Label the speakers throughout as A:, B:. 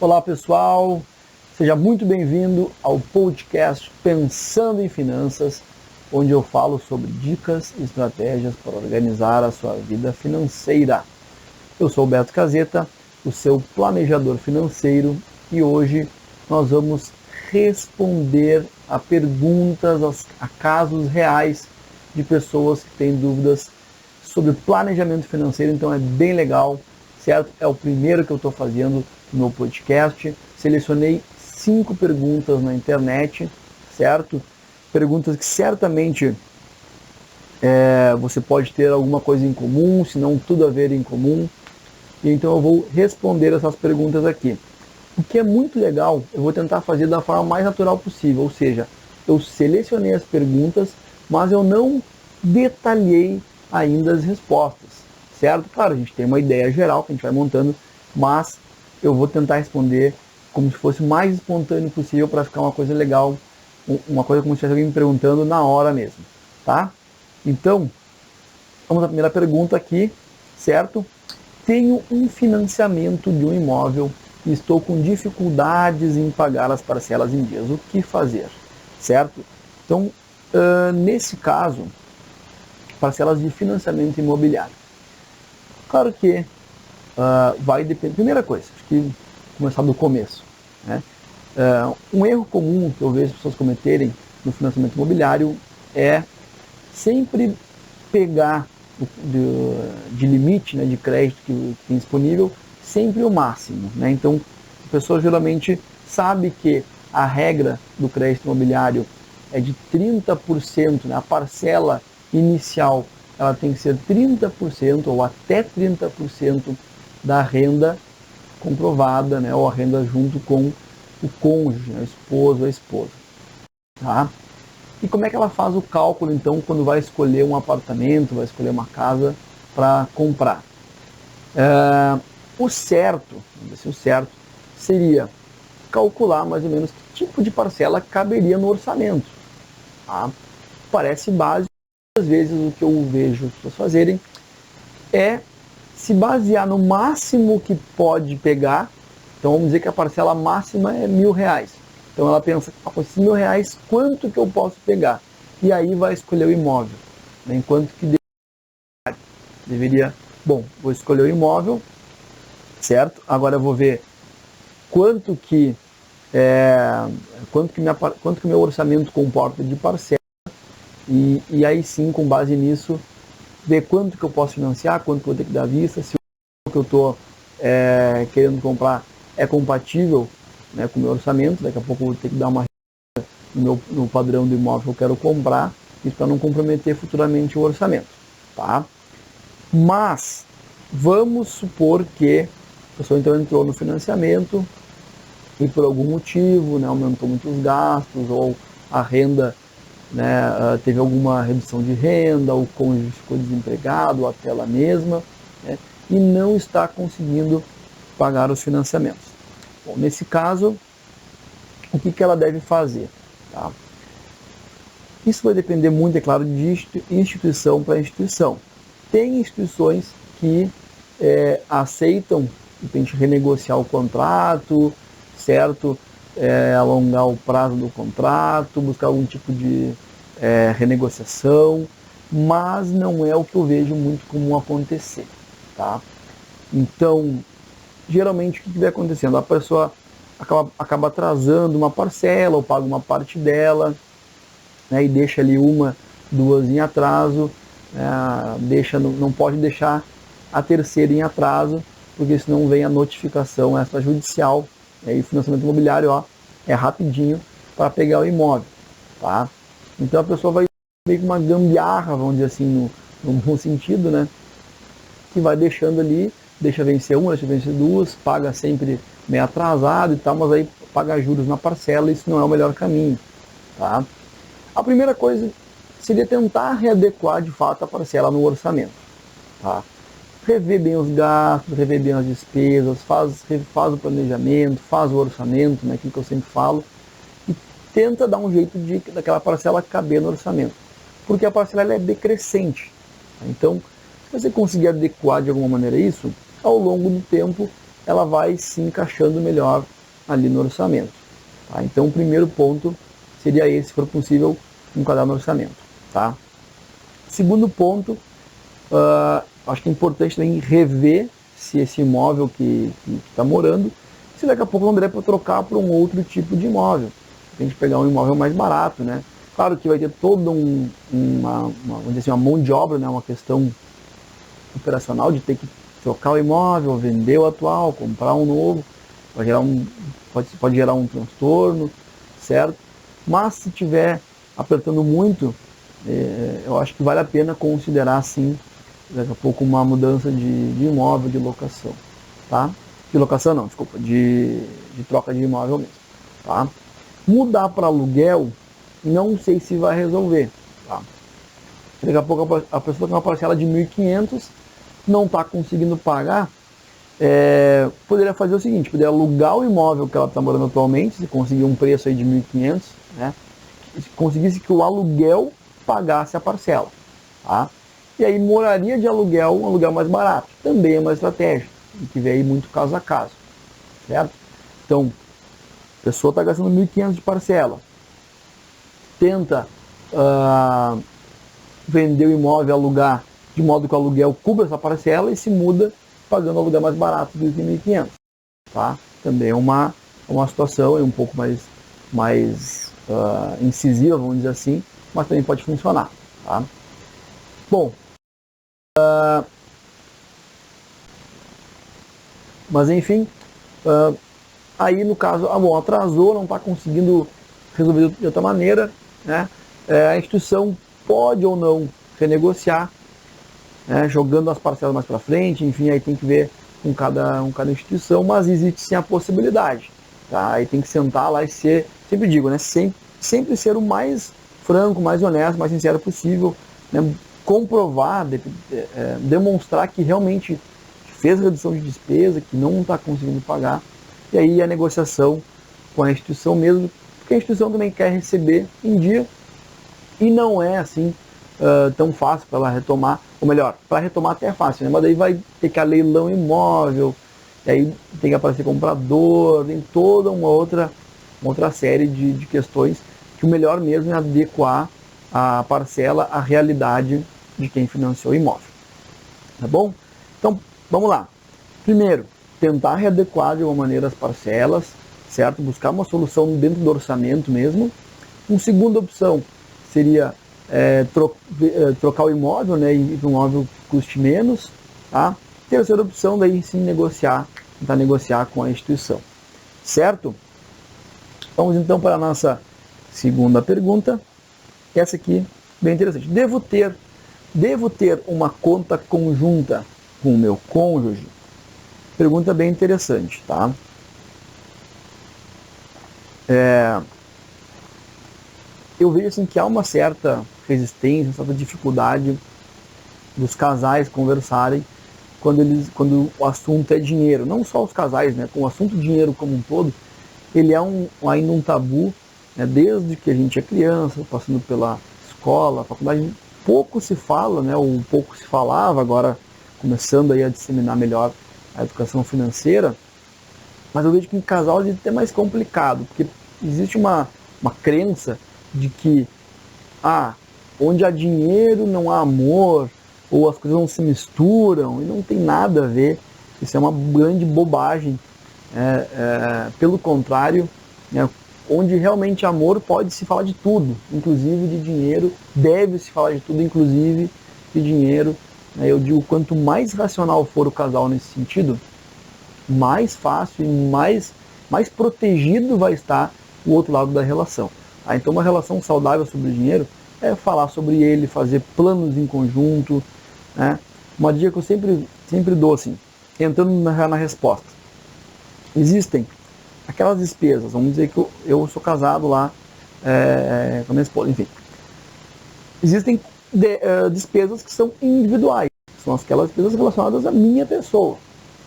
A: Olá pessoal, seja muito bem-vindo ao podcast Pensando em Finanças, onde eu falo sobre dicas e estratégias para organizar a sua vida financeira. Eu sou o Beto Caseta, o seu planejador financeiro, e hoje nós vamos responder a perguntas, a casos reais de pessoas que têm dúvidas sobre planejamento financeiro, então é bem legal, certo? É o primeiro que eu estou fazendo no podcast. Selecionei 5 perguntas na internet, certo? Perguntas que certamente você pode ter alguma coisa em comum, se não tudo a ver em comum. E então eu vou responder essas perguntas aqui. O que é muito legal, eu vou tentar fazer da forma mais natural possível, ou seja, eu selecionei as perguntas, mas eu não detalhei ainda as respostas, certo? Claro, a gente tem uma ideia geral que a gente vai montando, mas eu vou tentar responder como se fosse o mais espontâneo possível para ficar uma coisa legal, uma coisa como se tivesse alguém me perguntando na hora mesmo, tá? Então, vamos à primeira pergunta aqui, certo? Tenho um financiamento de um imóvel e estou com dificuldades em pagar as parcelas em dias. O que fazer? Certo? Então, nesse caso, parcelas de financiamento imobiliário. Claro que vai depender. Primeira coisa, acho que começar do começo. Né? Um erro comum que eu vejo as pessoas cometerem no financiamento imobiliário é sempre pegar de limite, né, de crédito que tem disponível, sempre o máximo. Né? Então, a pessoa geralmente sabe que a regra do crédito imobiliário é de 30%, né? A parcela inicial ela tem que ser 30% ou até 30% da renda comprovada, né? Ou a renda junto com o cônjuge, né? O esposo ou a esposa. Tá? E como é que ela faz o cálculo, então, quando vai escolher um apartamento, vai escolher uma casa para comprar? O certo seria calcular mais ou menos que tipo de parcela caberia no orçamento. Tá? Parece básico, às vezes o que eu vejo as pessoas fazerem é se basear no máximo que pode pegar. Então vamos dizer que a parcela máxima é R$1.000. Então ela pensa, com esses R$1.000, quanto que eu posso pegar? E aí vai escolher o imóvel. Né? Enquanto que deveria, vou escolher o imóvel, certo? Agora eu vou ver quanto que meu orçamento comporta de parcela, e aí sim, com base nisso, ver quanto que eu posso financiar, quanto que eu vou ter que dar à vista, se o que eu estou querendo comprar é compatível, né, com o meu orçamento. Daqui a pouco eu vou ter que dar uma no padrão do imóvel que eu quero comprar, isso para não comprometer futuramente o orçamento. Tá? Mas vamos supor que a pessoa então entrou no financiamento e por algum motivo, né, aumentou muito os gastos, ou a renda, né, teve alguma redução de renda, o cônjuge ficou desempregado, ou até ela mesma, né, e não está conseguindo pagar os financiamentos. Bom, nesse caso, o que ela deve fazer? Tá? Isso vai depender muito, é claro, de instituição para instituição. Tem instituições que aceitam, de repente, renegociar o contrato, certo? Alongar o prazo do contrato, buscar algum tipo de renegociação, mas não é o que eu vejo muito comum acontecer. Tá? Então, geralmente, o que vai acontecendo? A pessoa acaba atrasando uma parcela, ou paga uma parte dela, né, e deixa ali 1, 2 em atraso, não pode deixar a terceira em atraso, porque senão vem a notificação extrajudicial, e o financiamento imobiliário é rapidinho para pegar o imóvel. Tá? Então a pessoa vai meio que uma gambiarra, vamos dizer assim, no bom sentido, né, que vai deixando ali, deixa vencer 1, deixa vencer 2, paga sempre meio atrasado e tal, mas aí paga juros na parcela, isso não é o melhor caminho. Tá? A primeira coisa seria tentar readequar de fato a parcela no orçamento. Tá? Rever bem os gastos, rever bem as despesas, faz o planejamento, faz o orçamento, né, aquilo que eu sempre falo, e tenta dar um jeito daquela parcela caber no orçamento. Porque a parcela ela é decrescente. Tá? Então, se você conseguir adequar de alguma maneira isso, ao longo do tempo, ela vai se encaixando melhor ali no orçamento. Tá? Então o primeiro ponto seria esse, se for possível, enquadrar no orçamento. Tá? Segundo ponto, acho que é importante também rever se esse imóvel que está morando, se daqui a pouco não der para trocar por um outro tipo de imóvel. Tem que pegar um imóvel mais barato, né? Claro que vai ter toda vamos dizer assim, uma mão de obra, né? Uma questão operacional de ter que trocar o imóvel, vender o atual, comprar um novo, pode gerar um transtorno, certo? Mas se estiver apertando muito, eu acho que vale a pena considerar sim, daqui a pouco, uma mudança de imóvel, de locação, tá? De locação não, desculpa, de troca de imóvel mesmo, tá? Mudar para aluguel, não sei se vai resolver, tá? Daqui a pouco a pessoa tem uma parcela de 1.500, não está conseguindo pagar, poderia fazer o seguinte, poderia alugar o imóvel que ela está morando atualmente, se conseguir um preço aí de 1.500, né? Se conseguisse que o aluguel pagasse a parcela, tá? E aí moraria de aluguel, um aluguel mais barato, também é uma estratégia, tem que ver aí muito caso a caso, certo? Então, a pessoa está gastando 1.500 de parcela, tenta vender o imóvel, alugar, de modo que o aluguel cubra essa parcela e se muda pagando o aluguel mais barato do que 1.500, tá? Também é uma situação um pouco mais incisiva, vamos dizer assim, mas também pode funcionar, tá? Bom, mas enfim, aí no caso, atrasou, não está conseguindo resolver de outra maneira, né? A instituição pode ou não renegociar, né, jogando as parcelas mais para frente, enfim, aí tem que ver com cada instituição, mas existe sim a possibilidade, tá? Aí tem que sentar lá e ser, sempre digo, né, sempre ser o mais franco, mais honesto, mais sincero possível, né, comprovar, demonstrar que realmente fez redução de despesa, que não está conseguindo pagar, e aí a negociação com a instituição mesmo, porque a instituição também quer receber em dia, e não é assim tão fácil para ela retomar, ou melhor, para retomar até é fácil, né? Mas daí vai ter que leilão imóvel, e aí tem que aparecer comprador, tem toda uma outra série de questões que o melhor mesmo é adequar a parcela à realidade de quem financiou o imóvel. Tá bom? Então, vamos lá. Primeiro, tentar readequar de alguma maneira as parcelas, certo? Buscar uma solução dentro do orçamento mesmo. Uma segunda opção seria trocar o imóvel, né, e um imóvel que custe menos, tá? Terceira opção, daí sim tentar negociar com a instituição, certo? Vamos então para a nossa segunda pergunta, essa aqui, bem interessante. Devo ter uma conta conjunta com o meu cônjuge? Pergunta bem interessante, tá? Eu vejo assim que há uma certa resistência, uma certa dificuldade dos casais conversarem quando o assunto é dinheiro. Não só os casais, né? Com o assunto dinheiro como um todo, ele é ainda um tabu, né? Desde que a gente é criança, passando pela escola, faculdade, pouco se fala, né? Ou pouco se falava, agora começando aí a disseminar melhor a educação financeira. Mas eu vejo que em casal é até mais complicado, porque existe uma crença de que onde há dinheiro não há amor, ou as coisas não se misturam, e não tem nada a ver. Isso é uma grande bobagem. Pelo contrário, né, onde realmente amor pode se falar de tudo, inclusive de dinheiro, deve se falar de tudo, inclusive de dinheiro. Eu digo, quanto mais racional for o casal nesse sentido, mais fácil e mais protegido vai estar o outro lado da relação. Então uma relação saudável sobre o dinheiro é falar sobre ele, fazer planos em conjunto, né? Uma dica que eu sempre dou assim, entrando na resposta. Existem aquelas despesas, vamos dizer que eu sou casado lá com a minha esposa, enfim. Existem despesas que são individuais, são aquelas despesas relacionadas à minha pessoa,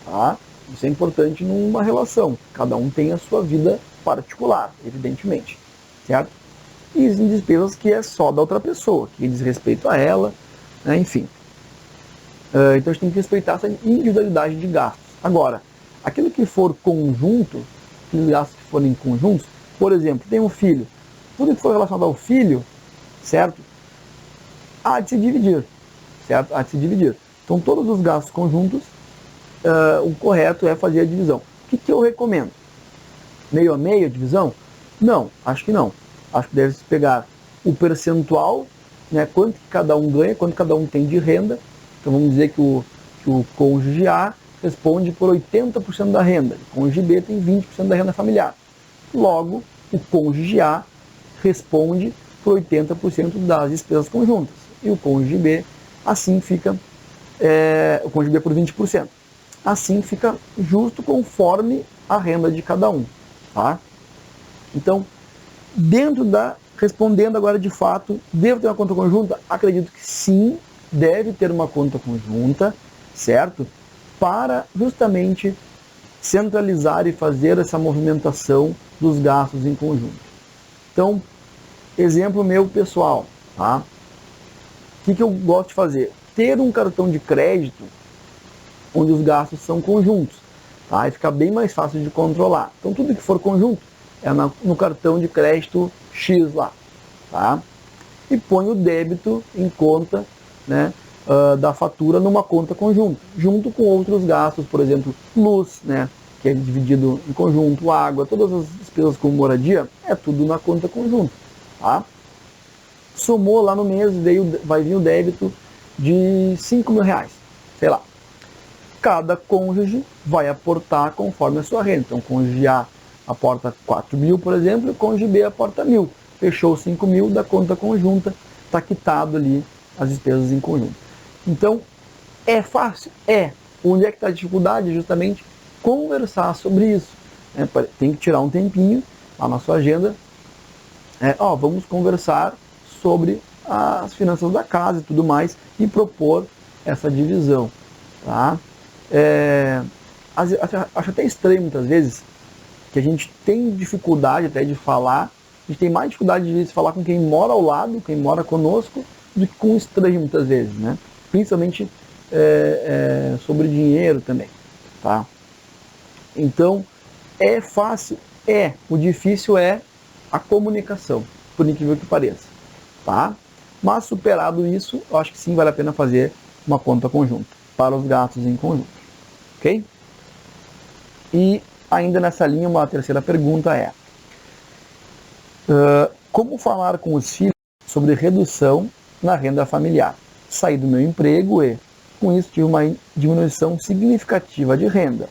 A: tá? Isso é importante numa relação, cada um tem a sua vida particular, evidentemente, certo? E existem despesas que é só da outra pessoa, que diz respeito a ela, né? Enfim. Então a gente tem que respeitar essa individualidade de gastos. Agora, Aquilo que for conjunto, aqueles gastos que forem conjuntos, por exemplo, tem um filho, tudo que for relacionado ao filho, certo? Há de se dividir, certo? Há de se dividir. Então, todos os gastos conjuntos, o correto é fazer a divisão. O que eu recomendo? Meio a meio a divisão? Não, acho que não. Acho que deve-se pegar o percentual, né, quanto que cada um ganha, quanto cada um tem de renda. Então, vamos dizer que o cônjuge A responde por 80% da renda, o cônjuge B tem 20% da renda familiar. Logo, o cônjuge A responde por 80% das despesas conjuntas. E o cônjuge B, assim fica, o cônjuge B por 20%. Assim fica justo conforme a renda de cada um. Tá? Então, respondendo agora de fato, devo ter uma conta conjunta? Acredito que sim, deve ter uma conta conjunta, certo? Para justamente centralizar e fazer essa movimentação dos gastos em conjunto. Então, exemplo meu pessoal, tá? O que eu gosto de fazer? Ter um cartão de crédito onde os gastos são conjuntos, tá? E fica bem mais fácil de controlar. Então, tudo que for conjunto é no cartão de crédito X lá, tá? E põe o débito em conta, né, da fatura numa conta conjunta, junto com outros gastos, por exemplo, luz, né, que é dividido em conjunto, água, todas as despesas como moradia, é tudo na conta conjunta, tá? Somou lá no mês, vai vir o débito de 5 mil reais, sei lá. Cada cônjuge vai aportar conforme a sua renda. Então, o cônjuge A aporta 4 mil, por exemplo, e o cônjuge B aporta 1.000. Fechou 5 mil da conta conjunta, está quitado ali as despesas em conjunto. Então, é fácil? É. Onde é que está a dificuldade? Justamente conversar sobre isso. Tem que tirar um tempinho lá na sua agenda. Vamos conversar sobre as finanças da casa e tudo mais e propor essa divisão. Tá? Acho até estranho muitas vezes que a gente tem dificuldade até de falar, a gente tem mais dificuldade de falar com quem mora ao lado, quem mora conosco, do que com um estranho muitas vezes, né? Principalmente sobre dinheiro também, tá? Então, é fácil? É. O difícil é a comunicação, por incrível que pareça, tá? Mas superado isso, eu acho que sim vale a pena fazer uma conta conjunta para os gastos em conjunto, ok? E ainda nessa linha, uma terceira pergunta é: como falar com os filhos sobre redução na renda familiar? Saí do meu emprego e, com isso, tive uma diminuição significativa de renda.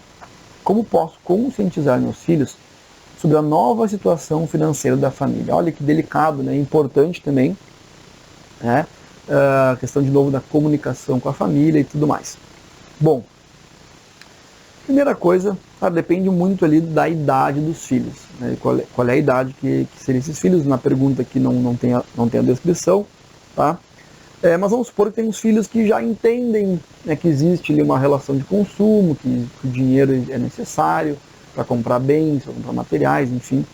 A: Como posso conscientizar meus filhos sobre a nova situação financeira da família? Olha que delicado, né? Importante também, né? A questão de novo da comunicação com a família e tudo mais. Bom, primeira coisa, depende muito ali da idade dos filhos, né? Qual é a idade que seriam esses filhos? Na pergunta aqui não tem a descrição, tá? Mas vamos supor que tem uns filhos que já entendem, né, que existe ali uma relação de consumo, que o dinheiro é necessário para comprar bens, para comprar materiais, enfim.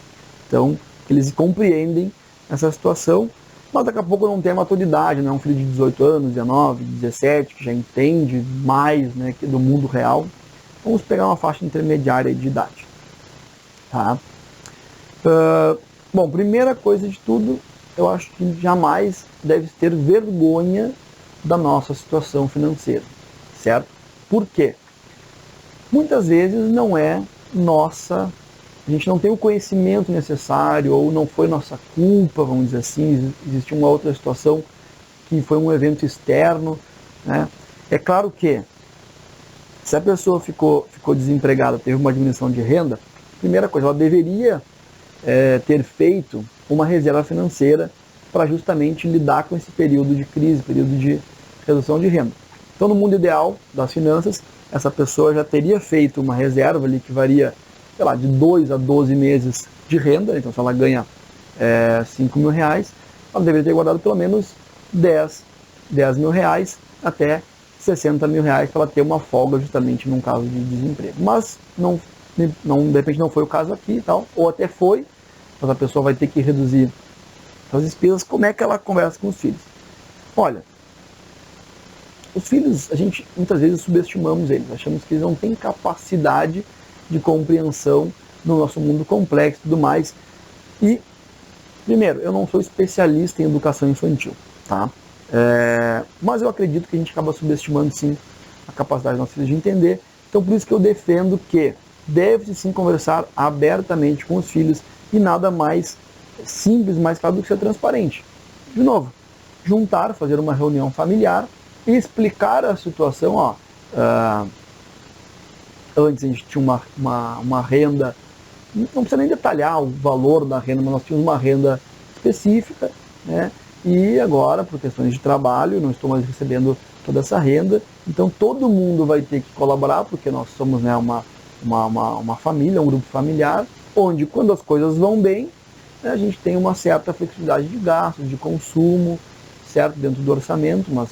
A: Então, eles compreendem essa situação, mas daqui a pouco não tem a maturidade, né? Um filho de 18 anos, 19, 17, que já entende mais, né, do mundo real. Vamos pegar uma faixa intermediária de idade. Tá? Bom, primeira coisa de tudo, eu acho que jamais deve ter vergonha da nossa situação financeira, certo? Por quê? Muitas vezes não é nossa, a gente não tem o conhecimento necessário, ou não foi nossa culpa, vamos dizer assim, existe uma outra situação que foi um evento externo, né? É claro que se a pessoa ficou desempregada, teve uma diminuição de renda, primeira coisa, ela deveria ter feito uma reserva financeira para justamente lidar com esse período de crise, período de redução de renda. Então, no mundo ideal das finanças, essa pessoa já teria feito uma reserva ali que varia, sei lá, de 2 a 12 meses de renda. Então, se ela ganha 5 mil reais, ela deveria ter guardado pelo menos 10 mil reais até 60 mil reais para ela ter uma folga justamente num caso de desemprego. Mas, de repente não foi o caso aqui e tal, ou até foi, mas a pessoa vai ter que reduzir as despesas. Como é que ela conversa com os filhos? Olha, os filhos, a gente muitas vezes subestimamos eles, achamos que eles não têm capacidade de compreensão no nosso mundo complexo e tudo mais. E, primeiro, eu não sou especialista em educação infantil, tá? Mas eu acredito que a gente acaba subestimando, sim, a capacidade dos nossos filhos de entender. Então, por isso que eu defendo que deve-se, sim, conversar abertamente com os filhos e nada mais simples, mais claro do que ser transparente. De novo, juntar, fazer uma reunião familiar e explicar a situação. Antes a gente tinha uma renda, não precisa nem detalhar o valor da renda, mas nós tínhamos uma renda específica, né? E agora, por questões de trabalho, não estou mais recebendo toda essa renda, então todo mundo vai ter que colaborar, porque nós somos, né, uma família, um grupo familiar, onde quando as coisas vão bem, né, a gente tem uma certa flexibilidade de gastos, de consumo, certo, dentro do orçamento, mas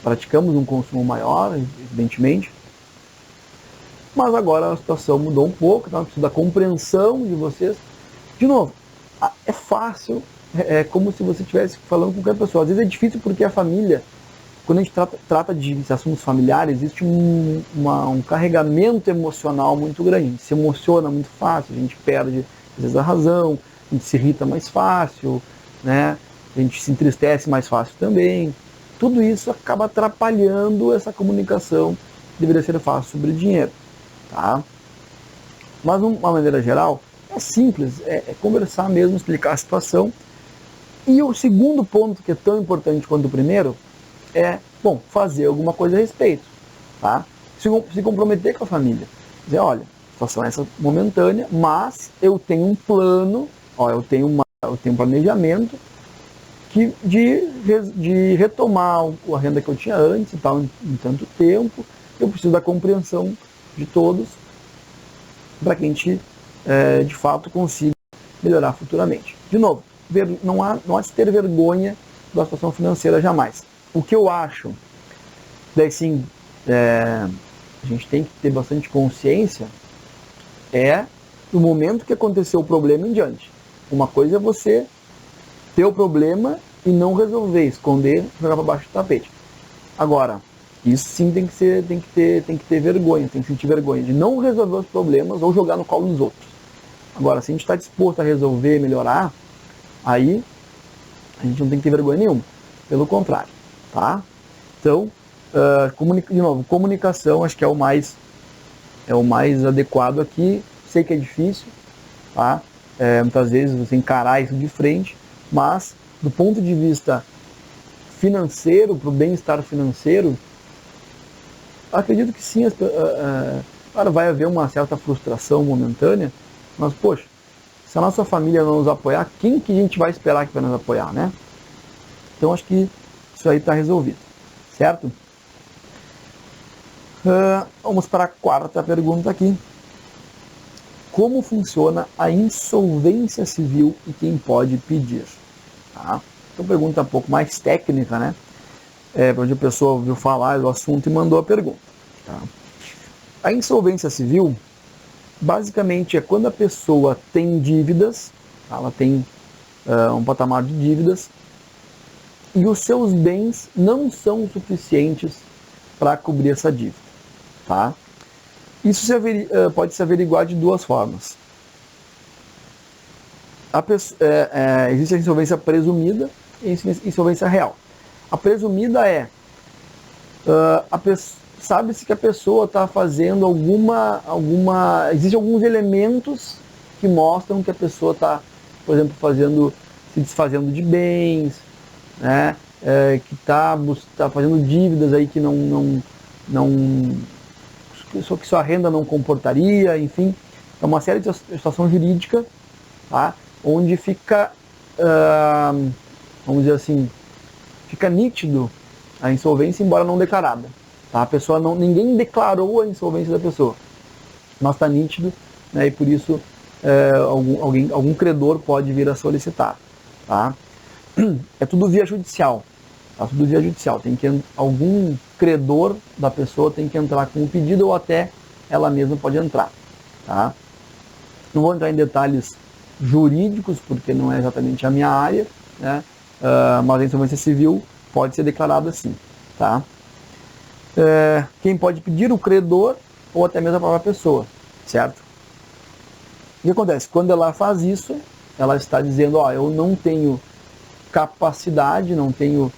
A: praticamos um consumo maior, evidentemente. Mas agora a situação mudou um pouco, então eu preciso da compreensão de vocês. De novo, é fácil, é como se você estivesse falando com qualquer pessoa. Às vezes é difícil porque a família, quando a gente trata de assuntos familiares, existe um carregamento emocional muito grande. A gente se emociona muito fácil, a gente perde, às vezes, a razão, a gente se irrita mais fácil, né? A gente se entristece mais fácil também. Tudo isso acaba atrapalhando essa comunicação que deveria ser fácil sobre dinheiro. Tá? Mas, de uma maneira geral, é simples, é conversar mesmo, explicar a situação. E o segundo ponto, que é tão importante quanto o primeiro, é, fazer alguma coisa a respeito. Tá? Se comprometer com a família. Dizer, olha, a situação é essa momentânea, mas eu tenho um plano, eu tenho um planejamento de retomar a renda que eu tinha antes, e tal, em tanto tempo. Eu preciso da compreensão de todos para que a gente, de fato, consiga melhorar futuramente. De novo, não há de ter vergonha da situação financeira jamais. O que eu acho, daí sim, a gente tem que ter bastante consciência, do momento que aconteceu o problema em diante. Uma coisa é você ter o problema e não resolver, esconder, jogar para baixo do tapete. Agora, isso sim tem que ter vergonha, tem que sentir vergonha de não resolver os problemas ou jogar no colo dos outros. Agora, se a gente está disposto a resolver, melhorar, aí a gente não tem que ter vergonha nenhuma. Pelo contrário, tá? Então, de novo, comunicação acho que é o mais adequado aqui. Sei que é difícil, tá? Muitas vezes você encarar isso de frente, mas do ponto de vista financeiro, para o bem-estar financeiro, acredito que sim, claro, vai haver uma certa frustração momentânea, mas, poxa, se a nossa família não nos apoiar, quem que a gente vai esperar que vai nos apoiar, né? Então, acho que isso aí está resolvido, certo? Vamos para a quarta pergunta aqui. Como funciona a insolvência civil e quem pode pedir? Tá? Então, pergunta um pouco mais técnica, né? Onde a pessoa ouviu falar do assunto e mandou a pergunta. Tá? A insolvência civil, basicamente, é quando a pessoa tem dívidas, ela tem um patamar de dívidas, e os seus bens não são suficientes para cobrir essa dívida. Tá? Isso pode se averiguar de duas formas. Existe a insolvência presumida e a insolvência real. A presumida sabe-se que a pessoa está fazendo existem alguns elementos que mostram que a pessoa está, por exemplo, se desfazendo de bens, né? Que está fazendo dívidas aí que que sua renda não comportaria, enfim, é uma série de situação jurídica, tá? Onde fica, vamos dizer assim, fica nítido a insolvência, embora não declarada. Tá? Ninguém declarou a insolvência da pessoa, mas está nítido, né? E por isso algum credor pode vir a solicitar. Tá? É tudo via judicial. Tá? Tudo via judicial. Algum credor da pessoa tem que entrar com o pedido ou até ela mesma pode entrar. Tá? Não vou entrar em detalhes jurídicos, porque não é exatamente a minha área, né? Mas a insolvência civil pode ser declarada assim. Tá? Quem pode pedir? O credor ou até mesmo a própria pessoa, certo? O que acontece? Quando ela faz isso, ela está dizendo, eu não tenho capacidade, não tenho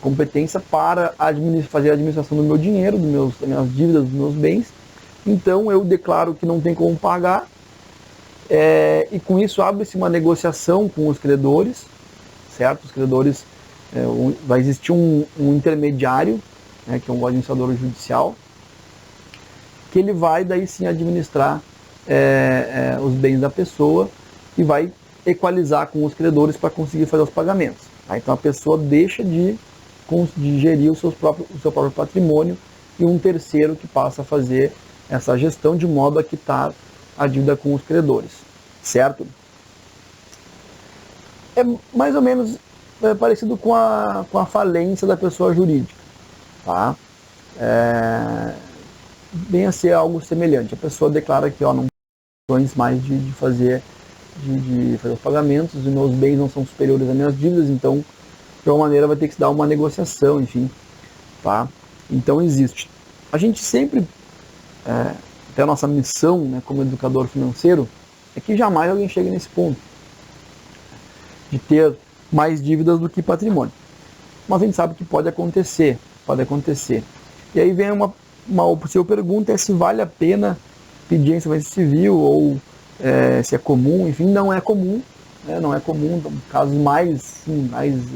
A: competência para fazer a administração do meu dinheiro, das minhas dívidas, dos meus bens, então eu declaro que não tem como pagar, e com isso abre-se uma negociação com os credores, certo? Os credores, vai existir um intermediário, né, que é um administrador judicial, que ele vai daí sim administrar os bens da pessoa e vai equalizar com os credores para conseguir fazer os pagamentos. Tá? Então a pessoa deixa de gerir o seu próprio patrimônio e um terceiro que passa a fazer essa gestão de modo a quitar a dívida com os credores, certo? É mais ou menos parecido com a falência da pessoa jurídica, tá? Vem a ser algo semelhante. A pessoa declara que não tem mais de fazer os pagamentos, os meus bens não são superiores às minhas dívidas, então de alguma maneira vai ter que se dar uma negociação, enfim, tá? Então existe. A gente sempre, até a nossa missão, né, como educador financeiro, é que jamais alguém chegue nesse ponto de ter mais dívidas do que patrimônio. Mas a gente sabe que pode acontecer. E aí vem uma possível pergunta, se vale a pena pedir a insolvência civil ou se é comum. Enfim, não é comum, né? Não é comum. Então, casos mais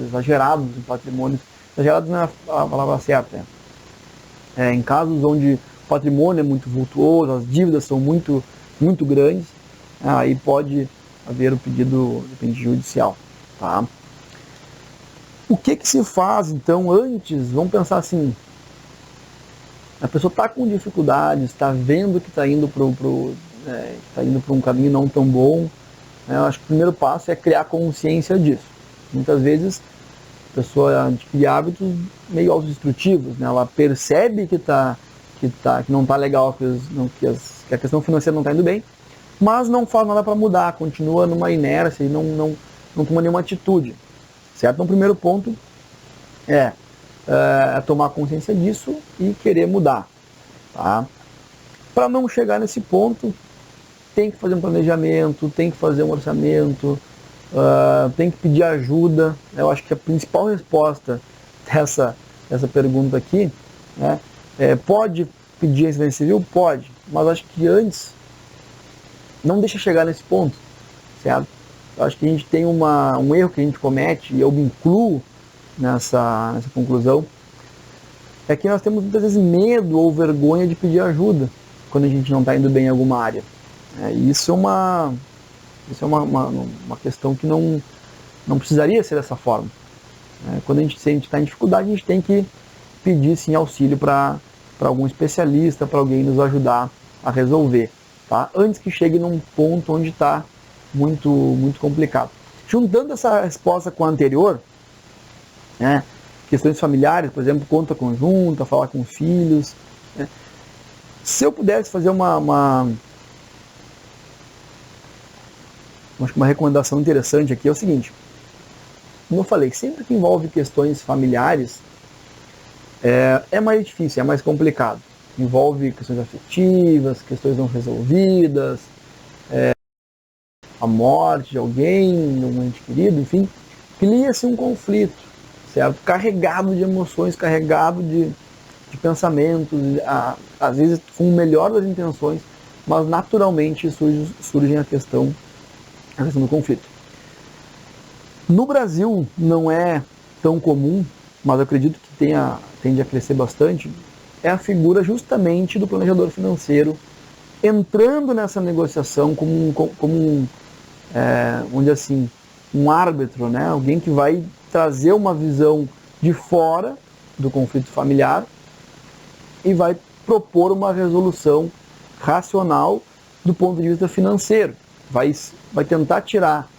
A: exagerados em patrimônios, exagerados não é a palavra certa, em casos onde o patrimônio é muito vultuoso, as dívidas são muito, muito grandes, aí pode haver o pedido judicial, tá? O que se faz então antes? Vamos pensar assim, a pessoa está com dificuldades, está vendo que está indo para um caminho não tão bom, né? Eu acho que o primeiro passo é criar consciência disso. Muitas vezes a pessoa adquire hábitos meio autodestrutivos, né? Ela percebe que não está legal, que a questão financeira não está indo bem, mas não faz nada para mudar, continua numa inércia e não toma nenhuma atitude, certo? Então o primeiro ponto é tomar consciência disso e querer mudar, tá? Para não chegar nesse ponto, tem que fazer um planejamento, tem que fazer um orçamento, tem que pedir ajuda. Eu acho que a principal resposta dessa pergunta aqui, né, pode pedir a insolvência civil? Pode, mas acho que antes, não deixa chegar nesse ponto, certo? Eu acho que a gente tem um erro que a gente comete, e eu me incluo nessa conclusão, é que nós temos muitas vezes medo ou vergonha de pedir ajuda quando a gente não está indo bem em alguma área. E isso é uma questão que não precisaria ser dessa forma. Quando a gente está em dificuldade, a gente tem que pedir sim auxílio para algum especialista, para alguém nos ajudar a resolver, tá? Antes que chegue num ponto onde está muito, muito complicado. Juntando essa resposta com a anterior, né, questões familiares, por exemplo, conta conjunta, falar com filhos, né? Se eu pudesse fazer uma recomendação interessante aqui, é o seguinte: como eu falei, sempre que envolve questões familiares, é mais difícil, é mais complicado. Envolve questões afetivas, questões não resolvidas, a morte de alguém, de um ente querido, enfim, cria-se um conflito, certo? Carregado de emoções, carregado de pensamentos, às vezes com o melhor das intenções, mas naturalmente surge a questão do conflito. No Brasil não é tão comum, mas eu acredito que tende a crescer bastante, é a figura justamente do planejador financeiro entrando nessa negociação como vamos dizer assim, um árbitro, né? Alguém que vai trazer uma visão de fora do conflito familiar e vai propor uma resolução racional do ponto de vista financeiro. Vai tentar tirar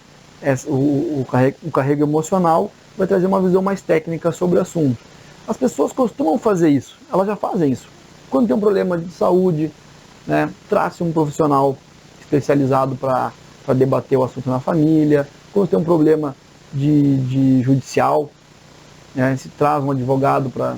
A: o carrego emocional, vai trazer uma visão mais técnica sobre o assunto. As pessoas costumam fazer isso, elas já fazem isso. Quando tem um problema de saúde, né, traz um profissional especializado para debater o assunto na família. Quando tem um problema de judicial, né, se traz um advogado para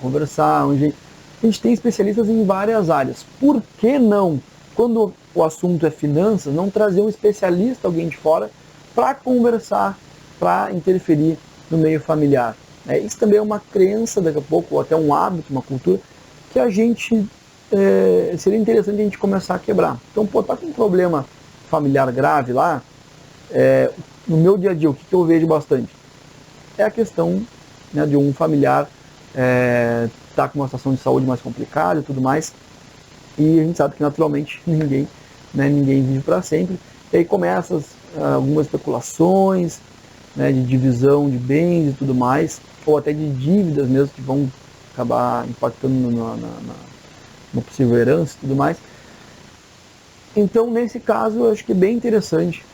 A: conversar, onde a gente tem especialistas em várias áreas. Por que não, quando o assunto é finanças, não trazer um especialista, alguém de fora, para conversar, para interferir no meio familiar? Isso também é uma crença, daqui a pouco, ou até um hábito, uma cultura, que a gente seria interessante a gente começar a quebrar. Então, tá com um problema familiar grave lá, no meu dia a dia, o que eu vejo bastante? É a questão, né, de um familiar tá com uma situação de saúde mais complicada e tudo mais, e a gente sabe que naturalmente ninguém vive para sempre, e aí começam algumas especulações, né, de divisão de bens e tudo mais, ou até de dívidas mesmo, que vão acabar impactando na possível herança e tudo mais. Então, nesse caso, eu acho que é bem interessante,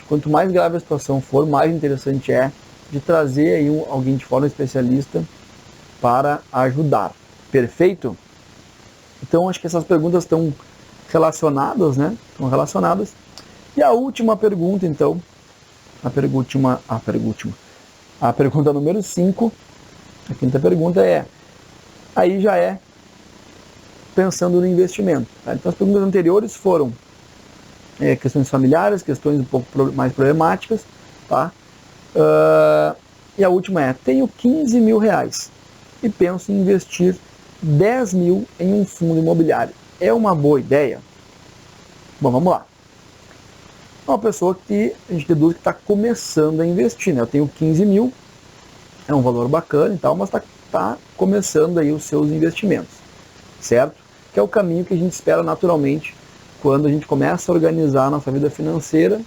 A: quanto mais grave a situação for, mais interessante é de trazer aí alguém de fora, um especialista, para ajudar. Perfeito? Então, acho que essas perguntas estão relacionadas, né? Estão relacionadas. E a última pergunta, então, a pergunta número 5, a quinta pergunta aí já é pensando no investimento. Tá? Então, as perguntas anteriores foram questões familiares, questões um pouco mais problemáticas, tá? E a última tenho 15 mil reais e penso em investir 10 mil em um fundo imobiliário. É uma boa ideia? Bom, vamos lá. É uma pessoa que a gente deduz que está começando a investir, né? Eu tenho 15 mil, é um valor bacana e tal, mas está começando aí os seus investimentos, certo? Que é o caminho que a gente espera naturalmente quando a gente começa a organizar a nossa vida financeira.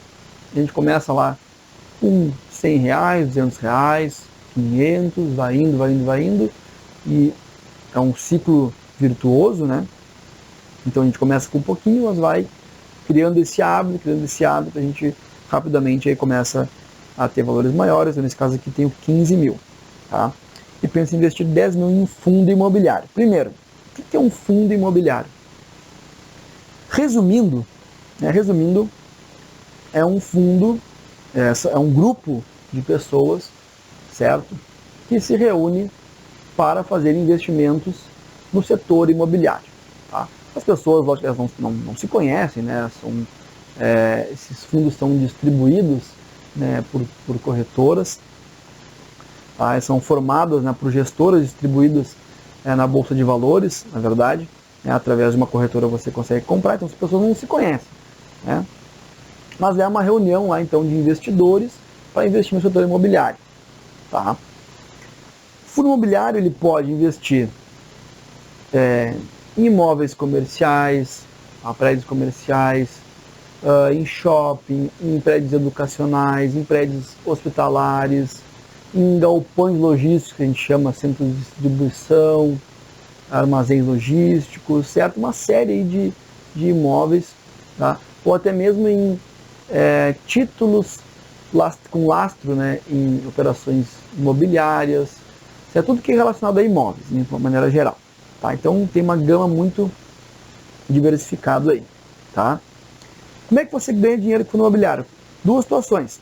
A: A gente começa lá com 100 reais, 200 reais, 500, vai indo, e é um ciclo virtuoso, né? Então a gente começa com um pouquinho, mas vai criando esse hábito, a gente rapidamente aí começa a ter valores maiores. Eu, nesse caso aqui, tenho 15 mil, tá? E penso em investir 10 mil em um fundo imobiliário. Primeiro, o que é um fundo imobiliário? Resumindo, é um fundo, é um grupo de pessoas, certo? Que se reúne para fazer investimentos no setor imobiliário. Tá? As pessoas, lógico, elas não se conhecem, né? Esses fundos são distribuídos, né, por corretoras, tá? São formadas, né, por gestoras distribuídas na Bolsa de Valores, na verdade, né? Através de uma corretora você consegue comprar, então as pessoas não se conhecem, né? Mas é uma reunião lá, então, de investidores para investir no setor imobiliário. Tá? O fundo imobiliário ele pode investir em imóveis comerciais, prédios comerciais, em shopping, em prédios educacionais, em prédios hospitalares, em galpões logísticos, que a gente chama centros de distribuição, armazéns logísticos, certo? Uma série de imóveis, tá? Ou até mesmo em títulos com lastro, né, em operações imobiliárias, é tudo que é relacionado a imóveis, de uma maneira geral. Tá? Então tem uma gama muito diversificada aí. Tá? Como é que você ganha dinheiro com fundo imobiliário? Duas situações.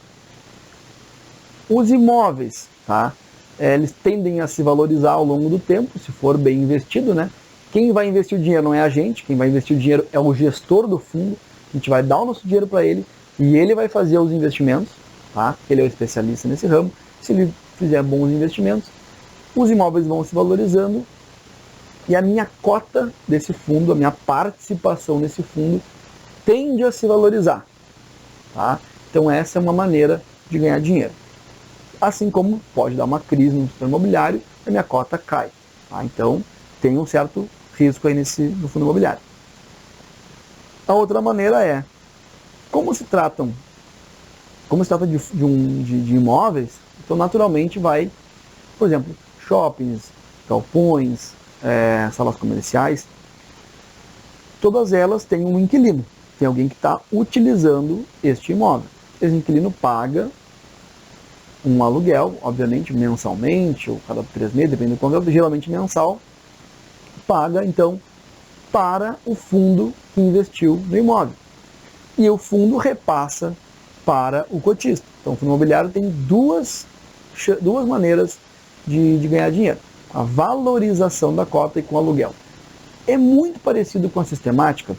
A: Os imóveis, tá? Eles tendem a se valorizar ao longo do tempo, se for bem investido, né? Quem vai investir o dinheiro não é a gente, quem vai investir o dinheiro é o gestor do fundo. A gente vai dar o nosso dinheiro para ele e ele vai fazer os investimentos, tá? Ele é o especialista nesse ramo. Se ele fizer bons investimentos, os imóveis vão se valorizando e a minha cota desse fundo, a minha participação nesse fundo tende a se valorizar, tá? Então essa é uma maneira de ganhar dinheiro. Assim como pode dar uma crise no setor imobiliário e a minha cota cai, tá? Então tem um certo risco aí no fundo imobiliário. A outra maneira é, como se trata de imóveis, então naturalmente vai, por exemplo, shoppings, galpões, salas comerciais, todas elas têm um inquilino, tem alguém que está utilizando este imóvel. Esse inquilino paga um aluguel, obviamente mensalmente, ou cada 3 meses, dependendo do contrato, geralmente mensal, paga então para o fundo que investiu no imóvel. E o fundo repassa para o cotista. Então o fundo imobiliário tem duas maneiras de ganhar dinheiro. com a valorização da cota e com o aluguel. É muito parecido com a sistemática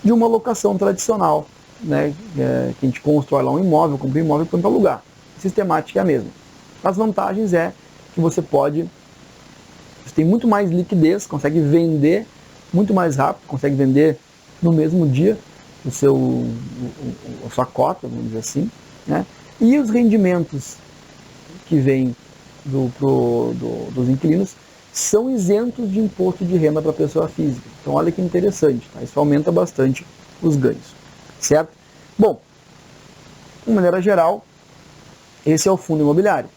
A: de uma locação tradicional, né? Que a gente constrói lá um imóvel, compra um imóvel e põe para alugar. A sistemática é a mesma. As vantagens é que você tem muito mais liquidez, consegue vender muito mais rápido, consegue vender no mesmo dia a sua cota, vamos dizer assim, né? E os rendimentos que vêm dos inquilinos são isentos de imposto de renda para a pessoa física. Então olha que interessante, tá? Isso aumenta bastante os ganhos, certo? Bom, de maneira geral, esse é o fundo imobiliário.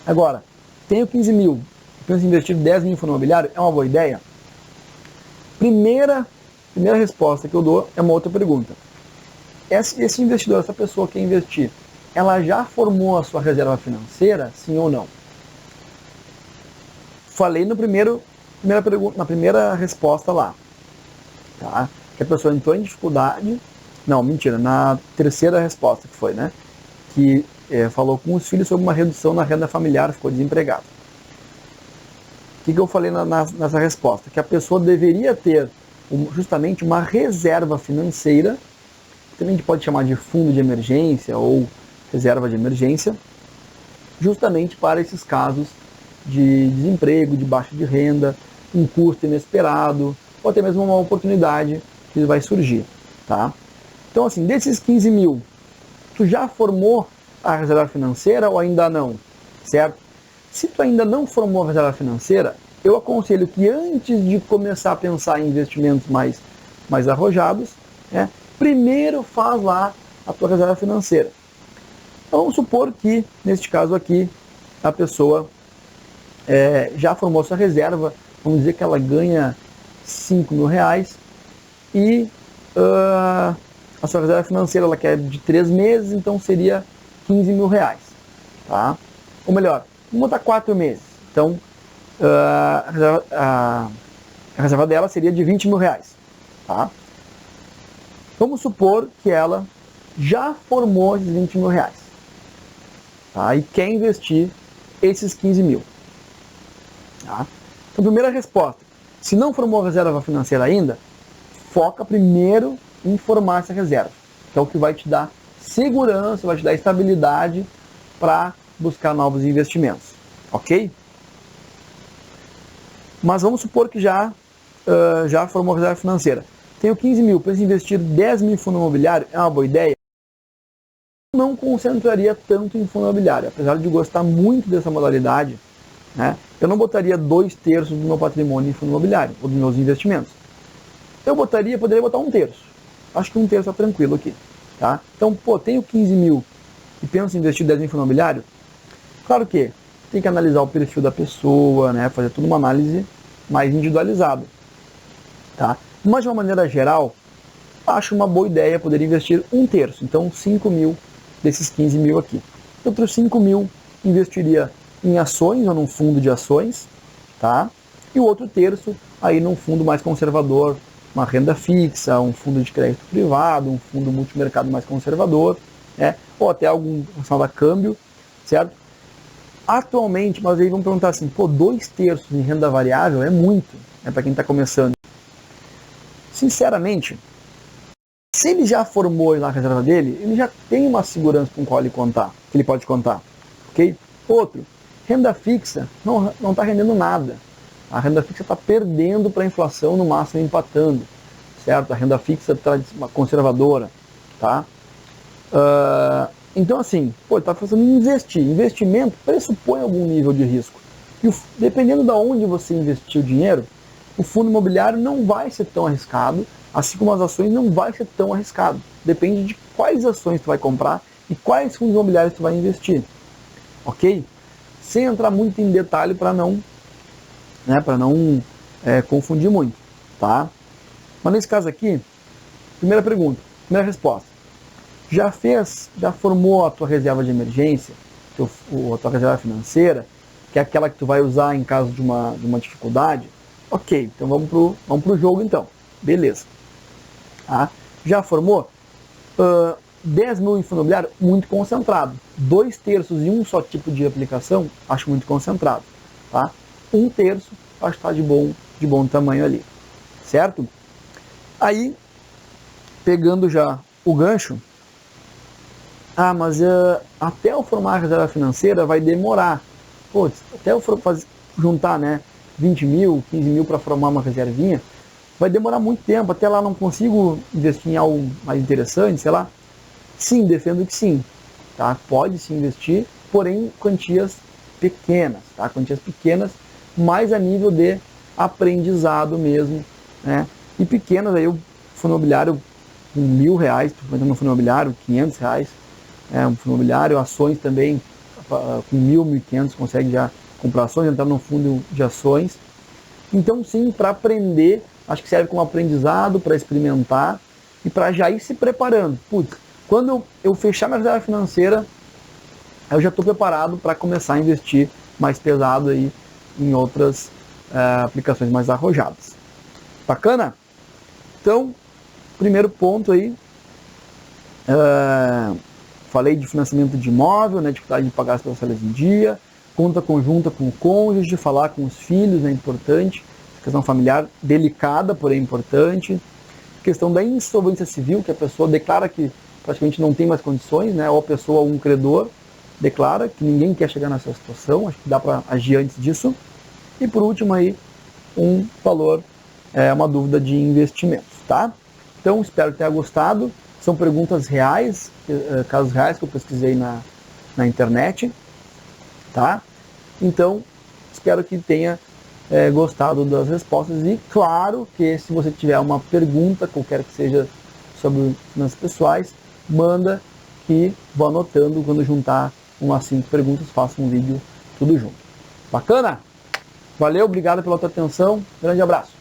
A: Agora, tenho 15 mil, penso em investir 10 mil em fundo imobiliário, é uma boa ideia? Primeira resposta que eu dou é uma outra pergunta. Esse investidor, essa pessoa que quer investir, ela já formou a sua reserva financeira, sim ou não? Falei na primeira resposta lá, tá? Que a pessoa entrou em dificuldade, não, mentira, na terceira resposta que foi, né? Que falou com os filhos sobre uma redução na renda familiar, ficou desempregado. O que eu falei nessa resposta? Que a pessoa deveria ter justamente uma reserva financeira, que também a gente pode chamar de fundo de emergência ou reserva de emergência, justamente para esses casos de desemprego, de baixa de renda, um custo inesperado, ou até mesmo uma oportunidade que vai surgir, tá? Então, assim, desses 15 mil, tu já formou a reserva financeira ou ainda não, certo? Se tu ainda não formou a reserva financeira, eu aconselho que antes de começar a pensar em investimentos mais arrojados, né, primeiro faz lá a tua reserva financeira. Então, vamos supor que, neste caso aqui, a pessoa já formou sua reserva, vamos dizer que ela ganha 5 mil reais e a sua reserva financeira ela quer de 3 meses, então seria 15 mil reais, tá? Ou melhor, vamos botar 4 meses, então a reserva dela seria de 20 mil reais, tá? Vamos supor que ela já formou esses 20 mil reais, tá? E quer investir esses 15 mil. Tá? Então, primeira resposta, se não formou a reserva financeira ainda, foca primeiro em formar essa reserva, que é o que vai te dar segurança, vai te dar estabilidade para buscar novos investimentos, ok? Mas vamos supor que já formou a reserva financeira. Tenho 15 mil, penso em investir 10 mil em fundo imobiliário, é uma boa ideia? Não concentraria tanto em fundo imobiliário, apesar de gostar muito dessa modalidade, né? Eu não botaria 2/3 do meu patrimônio em fundo imobiliário, ou dos meus investimentos. Eu poderia botar 1/3. Acho que 1/3 está tranquilo aqui. Tá? Então, tenho 15 mil e penso em investir 10 mil em fundo imobiliário? Claro que tem que analisar o perfil da pessoa, né? Fazer toda uma análise mais individualizada. Tá? Mas, de uma maneira geral, acho uma boa ideia poder investir 1/3. Então, 5 mil desses 15 mil aqui. Outros 5 mil investiria em ações ou num fundo de ações, tá? E o outro terço aí num fundo mais conservador, uma renda fixa, um fundo de crédito privado, um fundo multimercado mais conservador, né? Ou até algum relacionado a câmbio, certo? Atualmente, mas aí vamos perguntar assim, 2/3 em renda variável é muito, né, para quem está começando. Sinceramente, se ele já formou na reserva dele, ele já tem uma segurança com qual ele pode contar, ok? Outro, renda fixa não está rendendo nada. A renda fixa está perdendo para a inflação, no máximo empatando, certo? A renda fixa conservadora, tá? Então assim, está fazendo investir. Investimento pressupõe algum nível de risco. E dependendo de onde você investir o dinheiro, o fundo imobiliário não vai ser tão arriscado, assim como as ações não vai ser tão arriscado. Depende de quais ações tu vai comprar e quais fundos imobiliários tu vai investir, ok? Sem entrar muito em detalhe para não confundir muito, tá? Mas nesse caso aqui, primeira resposta. Já formou a tua reserva de emergência, a tua reserva financeira, que é aquela que tu vai usar em caso de uma dificuldade? Ok, então vamos pro jogo então. Beleza. Tá? Já formou? 10 mil em fundo imobiliário, muito concentrado. 2/3 em um só tipo de aplicação, acho muito concentrado. Tá? 1/3, acho que está de bom tamanho ali. Certo? Aí, pegando já o gancho, mas até eu formar a reserva financeira vai demorar. Pô, até eu juntar, né, 20 mil, 15 mil para formar uma reservinha, vai demorar muito tempo. Até lá não consigo investir em algo mais interessante, sei lá. Sim, defendo que sim. Tá? Pode sim investir, porém quantias pequenas. Tá? Quantias pequenas, mais a nível de aprendizado mesmo. Né? E pequenas, aí o fundo imobiliário com R$1.000, tu entra no fundo imobiliário, R$500, um fundo imobiliário, ações também, com 1.000, 1.500 consegue já comprar ações, entrar no fundo de ações. Então sim, para aprender, acho que serve como aprendizado, para experimentar e para já ir se preparando. Putz, quando eu fechar minha reserva financeira, eu já estou preparado para começar a investir mais pesado aí em outras aplicações mais arrojadas. Bacana? Então, primeiro ponto aí, falei de financiamento de imóvel, né, dificuldade de pagar as parcelas em dia, conta conjunta com o cônjuge, falar com os filhos é importante, questão familiar delicada, porém importante, questão da insolvência civil, que a pessoa declara que praticamente não tem mais condições, né, ou a pessoa ou um credor declara que ninguém quer chegar nessa situação, acho que dá para agir antes disso. E por último aí, um valor, uma dúvida de investimentos, tá? Então, espero que tenha gostado. São perguntas reais, casos reais que eu pesquisei na internet, tá? Então, espero que tenha gostado das respostas. E claro que se você tiver uma pergunta, qualquer que seja, sobre finanças pessoais, manda que vou anotando. Quando juntar umas 5 perguntas, faço um vídeo tudo junto. Bacana? Valeu, obrigado pela tua atenção. Grande abraço.